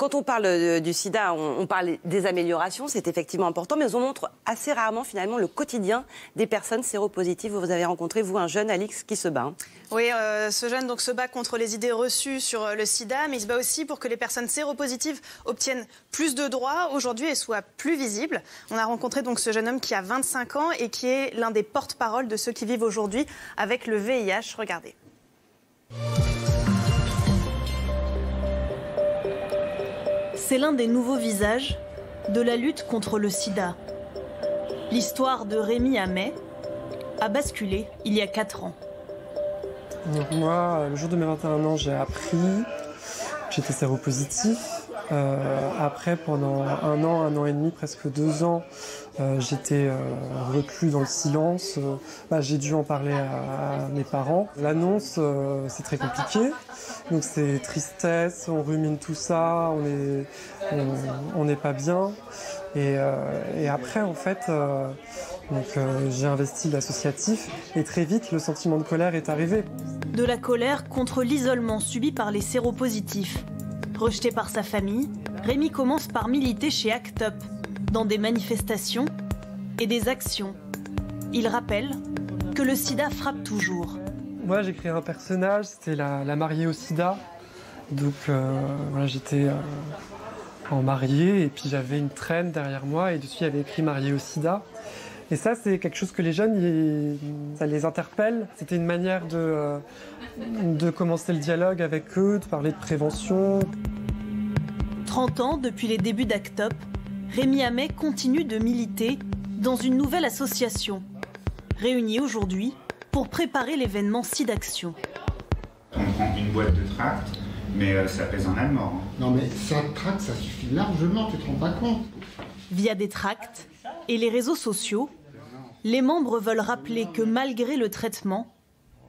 Quand on parle du sida, on parle des améliorations, c'est effectivement important, mais on montre assez rarement finalement le quotidien des personnes séropositives. Vous avez rencontré, vous, un jeune, Alix, qui se bat. Oui, ce jeune donc, se bat contre les idées reçues sur le sida, mais il se bat aussi pour que les personnes séropositives obtiennent plus de droits aujourd'hui et soient plus visibles. On a rencontré donc ce jeune homme qui a 25 ans et qui est l'un des porte-parole de ceux qui vivent aujourd'hui avec le VIH. Regardez. C'est l'un des nouveaux visages de la lutte contre le sida. L'histoire de Rémi Amet a basculé il y a 4 ans. Donc moi, le jour de mes 21 ans, j'ai appris que j'étais séropositif. Après, pendant un an et demi, presque 2 ans, j'étais reclus dans le silence. J'ai dû en parler à mes parents. L'annonce, c'est très compliqué. Donc c'est tristesse, on rumine tout ça, on n'est pas bien. Et après, en fait, j'ai investi l'associatif et très vite, le sentiment de colère est arrivé. De la colère contre l'isolement subi par les séropositifs. Rejeté par sa famille, Rémi commence par militer chez ACT UP, dans des manifestations et des actions. Il rappelle que le sida frappe toujours. Moi, j'ai créé un personnage, c'était la mariée au sida. Donc j'étais en mariée et puis j'avais une traîne derrière moi et dessus il y avait écrit mariée au sida. Et ça, c'est quelque chose que les jeunes, ça les interpelle. C'était une manière de commencer le dialogue avec eux, de parler de prévention. 30 ans depuis les débuts d'ACT UP, Rémi Amet continue de militer dans une nouvelle association, réunie aujourd'hui pour préparer l'événement SIDAction. On prend une boîte de tracts, mais ça pèse un âne mort. Non mais 5 tracts, ça suffit largement, tu te rends pas compte. Via des tracts et les réseaux sociaux, les membres veulent rappeler que malgré le traitement,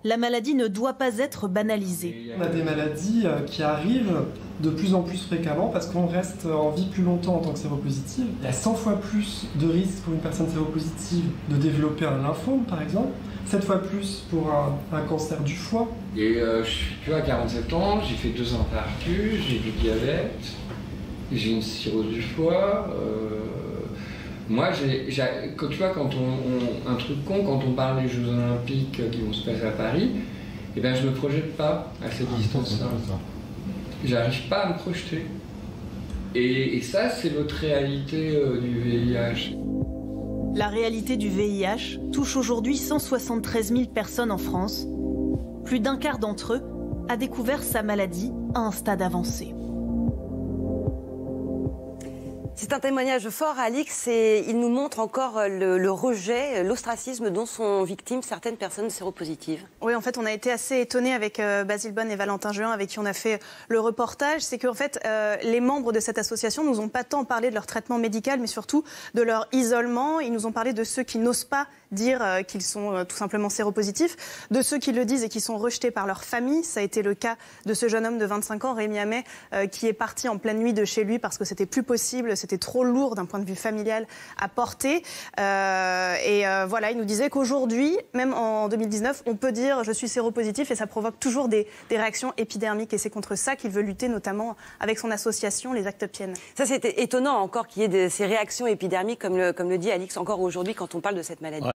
la maladie ne doit pas être banalisée. On a des maladies qui arrivent de plus en plus fréquemment parce qu'on reste en vie plus longtemps en tant que séropositive. Il y a 100 fois plus de risques pour une personne séropositive de développer un lymphome, par exemple, 7 fois plus pour un cancer du foie. Et je suis à 47 ans, j'ai fait 2 infarctus, j'ai du diabète, j'ai une cirrhose du foie. Moi, quand tu vois, un truc con, quand on parle des Jeux Olympiques qui vont se passer à Paris, je ne me projette pas à cette distance-là. J'arrive pas à me projeter. Et ça, c'est votre réalité du VIH. La réalité du VIH touche aujourd'hui 173 000 personnes en France. Plus d'un quart d'entre eux a découvert sa maladie à un stade avancé. C'est un témoignage fort, Alix, et il nous montre encore le rejet, l'ostracisme dont sont victimes certaines personnes séropositives. Oui, en fait, on a été assez étonnés avec Basile Bonnne et Valentin Juin, avec qui on a fait le reportage. C'est qu'en fait, les membres de cette association nous ont pas tant parlé de leur traitement médical, mais surtout de leur isolement. Ils nous ont parlé de ceux qui n'osent pas dire qu'ils sont tout simplement séropositifs, de ceux qui le disent et qui sont rejetés par leur famille. Ça a été le cas de ce jeune homme de 25 ans, Rémi Amet, qui est parti en pleine nuit de chez lui parce que c'était plus possible, c'était trop lourd d'un point de vue familial à porter. Voilà, il nous disait qu'aujourd'hui, même en 2019, on peut dire je suis séropositif et ça provoque toujours des réactions épidermiques. Et c'est contre ça qu'il veut lutter, notamment avec son association, les Actes Upiennes. Ça, c'est étonnant encore qu'il y ait ces réactions épidermiques, comme le dit Alix, encore aujourd'hui quand on parle de cette maladie.